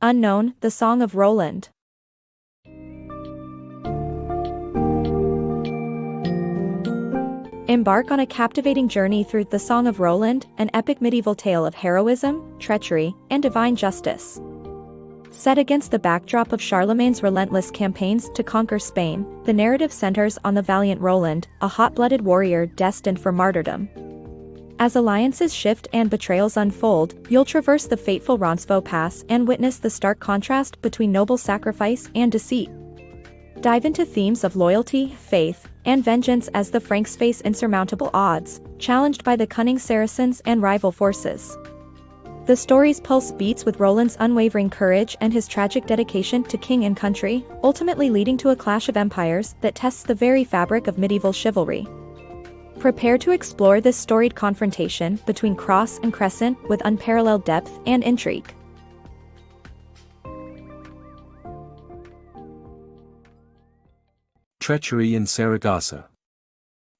Unknown, the Song of Roland. Embark on a captivating journey through the Song of Roland, an epic medieval tale of heroism, treachery, and divine justice. Set against the backdrop of Charlemagne's relentless campaigns to conquer Spain, the narrative centers on the valiant Roland, a hot-blooded warrior destined for martyrdom. As alliances shift and betrayals unfold, you'll traverse the fateful Roncesvalles Pass and witness the stark contrast between noble sacrifice and deceit. Dive into themes of loyalty, faith, and vengeance as the Franks face insurmountable odds, challenged by the cunning Saracens and rival forces. The story's pulse beats with Roland's unwavering courage and his tragic dedication to king and country, ultimately leading to a clash of empires that tests the very fabric of medieval chivalry. Prepare to explore this storied confrontation between cross and crescent with unparalleled depth and intrigue. Treachery in Saragossa.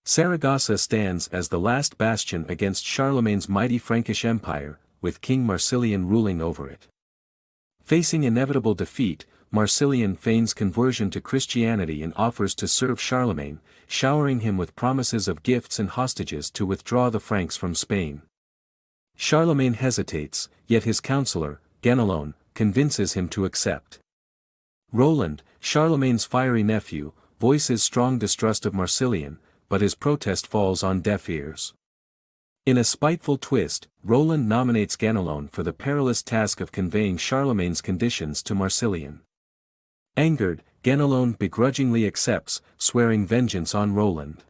Saragossa stands as the last bastion against Charlemagne's mighty Frankish Empire, with King Marsilian ruling over it. Facing inevitable defeat, Marsilian feigns conversion to Christianity and offers to serve Charlemagne, showering him with promises of gifts and hostages to withdraw the Franks from Spain. Charlemagne hesitates, yet his counselor, Ganelon, convinces him to accept. Roland, Charlemagne's fiery nephew, voices strong distrust of Marsilian, but his protest falls on deaf ears. In a spiteful twist, Roland nominates Ganelon for the perilous task of conveying Charlemagne's conditions to Marsilian. Angered, Ganelon begrudgingly accepts, swearing vengeance on Roland.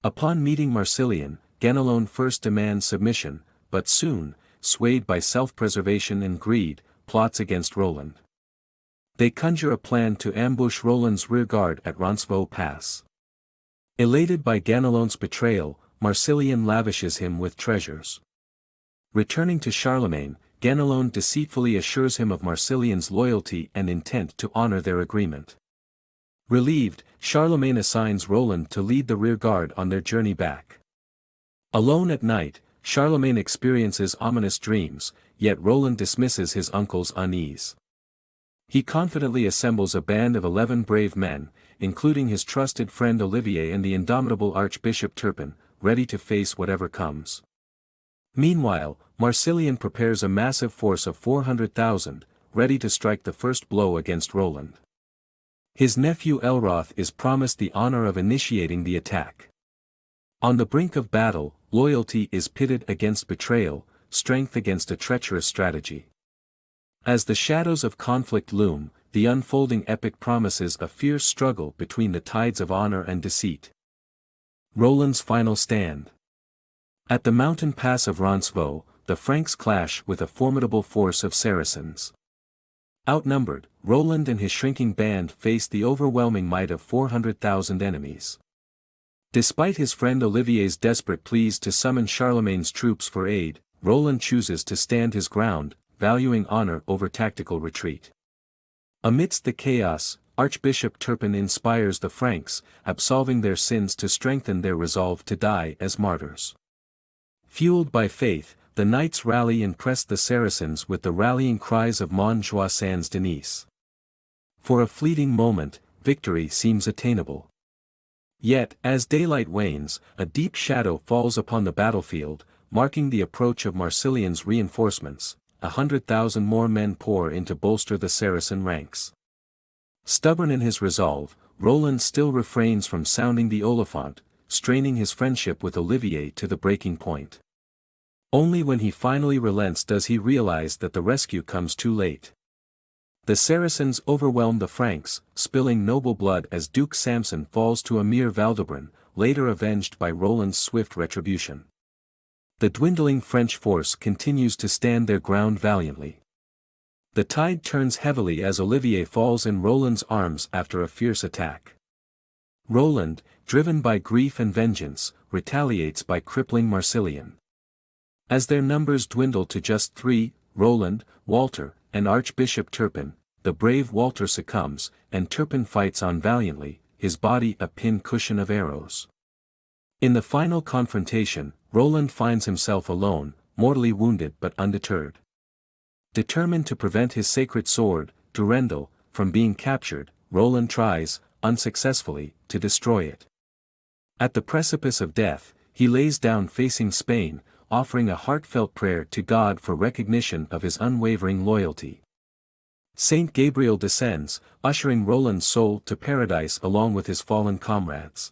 Upon meeting Marsilian, Ganelon first demands submission, but soon, swayed by self-preservation and greed, plots against Roland. They conjure a plan to ambush Roland's rearguard at Roncesvalles Pass. Elated by Ganelon's betrayal, Marsilian lavishes him with treasures. Returning to Charlemagne, Ganelon deceitfully assures him of Marsilian's loyalty and intent to honor their agreement. Relieved, Charlemagne assigns Roland to lead the rearguard on their journey back. Alone at night, Charlemagne experiences ominous dreams, yet Roland dismisses his uncle's unease. He confidently assembles a band of 11 brave men, including his trusted friend Olivier and the indomitable Archbishop Turpin, ready to face whatever comes. Meanwhile, Marsilian prepares a massive force of 400,000, ready to strike the first blow against Roland. His nephew Elroth is promised the honor of initiating the attack. On the brink of battle, loyalty is pitted against betrayal, strength against a treacherous strategy. As the shadows of conflict loom, the unfolding epic promises a fierce struggle between the tides of honor and deceit. Roland's final stand. At the mountain pass of Roncesvalles, the Franks clash with a formidable force of Saracens. Outnumbered, Roland and his shrinking band face the overwhelming might of 400,000 enemies. Despite his friend Olivier's desperate pleas to summon Charlemagne's troops for aid, Roland chooses to stand his ground, valuing honor over tactical retreat. Amidst the chaos, Archbishop Turpin inspires the Franks, absolving their sins to strengthen their resolve to die as martyrs. Fueled by faith, the knights rally and press the Saracens with the rallying cries of Montjoie sans Denis. For a fleeting moment, victory seems attainable. Yet, as daylight wanes, a deep shadow falls upon the battlefield, marking the approach of Marsilian's reinforcements. 100,000 more men pour in to bolster the Saracen ranks. Stubborn in his resolve, Roland still refrains from sounding the Oliphant, straining his friendship with Olivier to the breaking point. Only when he finally relents does he realize that the rescue comes too late. The Saracens overwhelm the Franks, spilling noble blood as Duke Samson falls to Emir Valdebron, later avenged by Roland's swift retribution. The dwindling French force continues to stand their ground valiantly. The tide turns heavily as Olivier falls in Roland's arms after a fierce attack. Roland, driven by grief and vengeance, retaliates by crippling Marsilian. As their numbers dwindle to just 3, Roland, Walter, and Archbishop Turpin, the brave Walter succumbs, and Turpin fights on valiantly, his body a pin-cushion of arrows. In the final confrontation, Roland finds himself alone, mortally wounded but undeterred. Determined to prevent his sacred sword, Durendal, from being captured, Roland tries, unsuccessfully, to destroy it. At the precipice of death, he lays down facing Spain, offering a heartfelt prayer to God for recognition of his unwavering loyalty. Saint Gabriel descends, ushering Roland's soul to paradise along with his fallen comrades.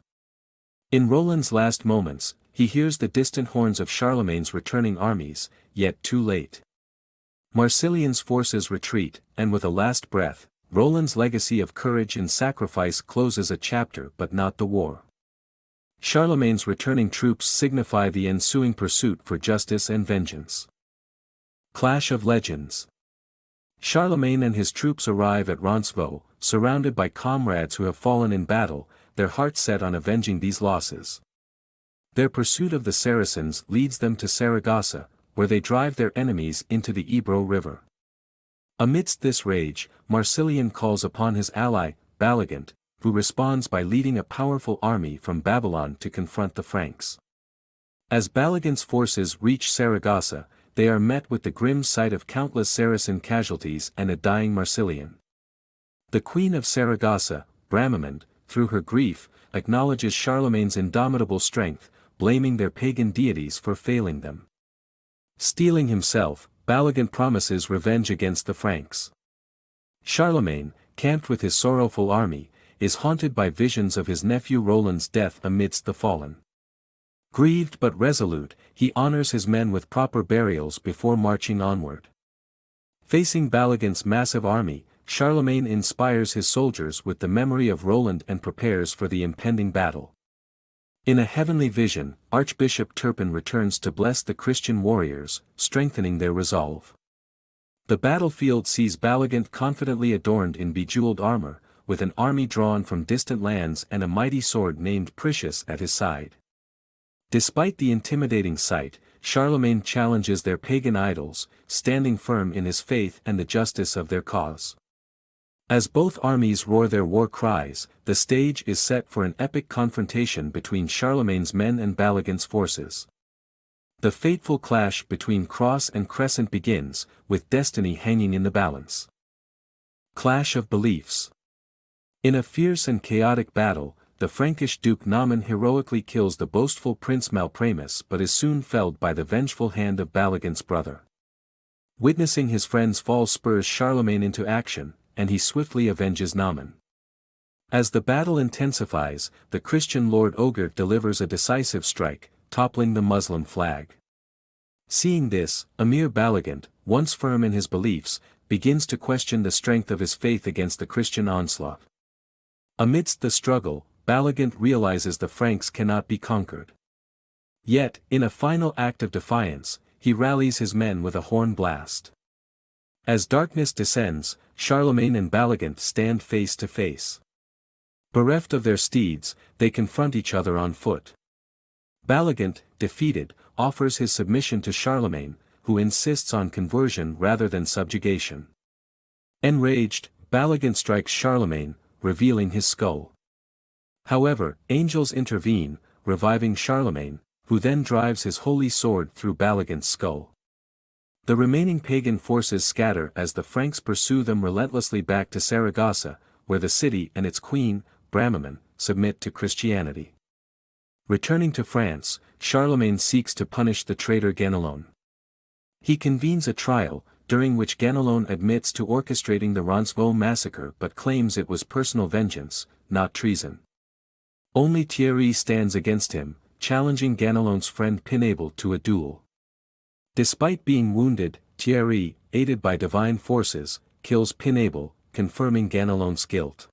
In Roland's last moments, he hears the distant horns of Charlemagne's returning armies, yet too late. Marsilian's forces retreat, and with a last breath, Roland's legacy of courage and sacrifice closes a chapter but not the war. Charlemagne's returning troops signify the ensuing pursuit for justice and vengeance. Clash of Legends. Charlemagne and his troops arrive at Roncesvalles, surrounded by comrades who have fallen in battle, their hearts set on avenging these losses. Their pursuit of the Saracens leads them to Saragossa, where they drive their enemies into the Ebro River. Amidst this rage, Marsilian calls upon his ally, Balaguant, who responds by leading a powerful army from Babylon to confront the Franks. As Balaguant's forces reach Saragossa, they are met with the grim sight of countless Saracen casualties and a dying Marsilian. The Queen of Saragossa, Bramamond, through her grief, acknowledges Charlemagne's indomitable strength, blaming their pagan deities for failing them. Steeling himself, Balaguant promises revenge against the Franks. Charlemagne, camped with his sorrowful army, is haunted by visions of his nephew Roland's death amidst the fallen. Grieved but resolute, he honors his men with proper burials before marching onward. Facing Balaguant's massive army, Charlemagne inspires his soldiers with the memory of Roland and prepares for the impending battle. In a heavenly vision, Archbishop Turpin returns to bless the Christian warriors, strengthening their resolve. The battlefield sees Balaguant confidently adorned in bejeweled armor, with an army drawn from distant lands and a mighty sword named Precious at his side. Despite the intimidating sight, Charlemagne challenges their pagan idols, standing firm in his faith and the justice of their cause. As both armies roar their war cries, the stage is set for an epic confrontation between Charlemagne's men and Balaguant's forces. The fateful clash between cross and crescent begins, with destiny hanging in the balance. Clash of Beliefs. In a fierce and chaotic battle, the Frankish Duke Naaman heroically kills the boastful Prince Malpramus but is soon felled by the vengeful hand of Balaguant's brother. Witnessing his friend's fall spurs Charlemagne into action, and he swiftly avenges Naaman. As the battle intensifies, the Christian Lord Ogre delivers a decisive strike, toppling the Muslim flag. Seeing this, Emir Balaguant, once firm in his beliefs, begins to question the strength of his faith against the Christian onslaught. Amidst the struggle, Balaguant realizes the Franks cannot be conquered. Yet, in a final act of defiance, he rallies his men with a horn blast. As darkness descends, Charlemagne and Balaguant stand face to face. Bereft of their steeds, they confront each other on foot. Balaguant, defeated, offers his submission to Charlemagne, who insists on conversion rather than subjugation. Enraged, Balaguant strikes Charlemagne, revealing his skull. However, angels intervene, reviving Charlemagne, who then drives his holy sword through Balaguant's skull. The remaining pagan forces scatter as the Franks pursue them relentlessly back to Saragossa, where the city and its queen, Bramamond, submit to Christianity. Returning to France, Charlemagne seeks to punish the traitor Ganelon. He convenes a trial, during which Ganelon admits to orchestrating the Roncesvalles massacre but claims it was personal vengeance, not treason. Only Thierry stands against him, challenging Ganelon's friend Pinabel to a duel. Despite being wounded, Thierry, aided by divine forces, kills Pinabel, confirming Ganelon's guilt.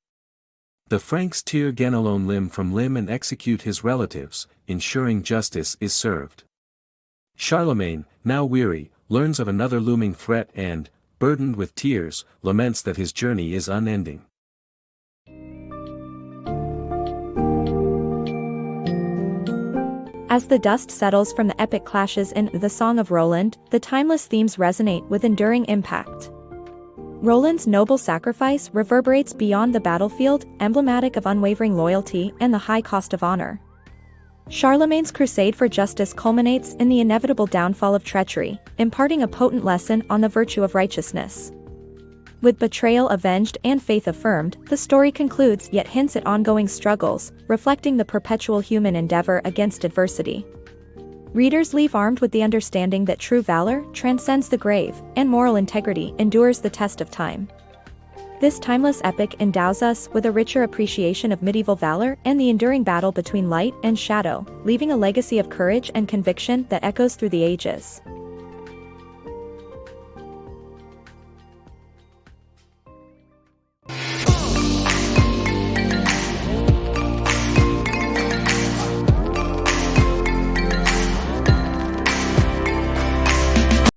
The Franks tear Ganelon limb from limb and execute his relatives, ensuring justice is served. Charlemagne, now weary, learns of another looming threat and, burdened with tears, laments that his journey is unending. As the dust settles from the epic clashes in The Song of Roland, the timeless themes resonate with enduring impact. Roland's noble sacrifice reverberates beyond the battlefield, emblematic of unwavering loyalty and the high cost of honor. Charlemagne's crusade for justice culminates in the inevitable downfall of treachery, imparting a potent lesson on the virtue of righteousness. With betrayal avenged and faith affirmed, the story concludes yet hints at ongoing struggles, reflecting the perpetual human endeavor against adversity. Readers leave armed with the understanding that true valor transcends the grave, and moral integrity endures the test of time. This timeless epic endows us with a richer appreciation of medieval valor and the enduring battle between light and shadow, leaving a legacy of courage and conviction that echoes through the ages.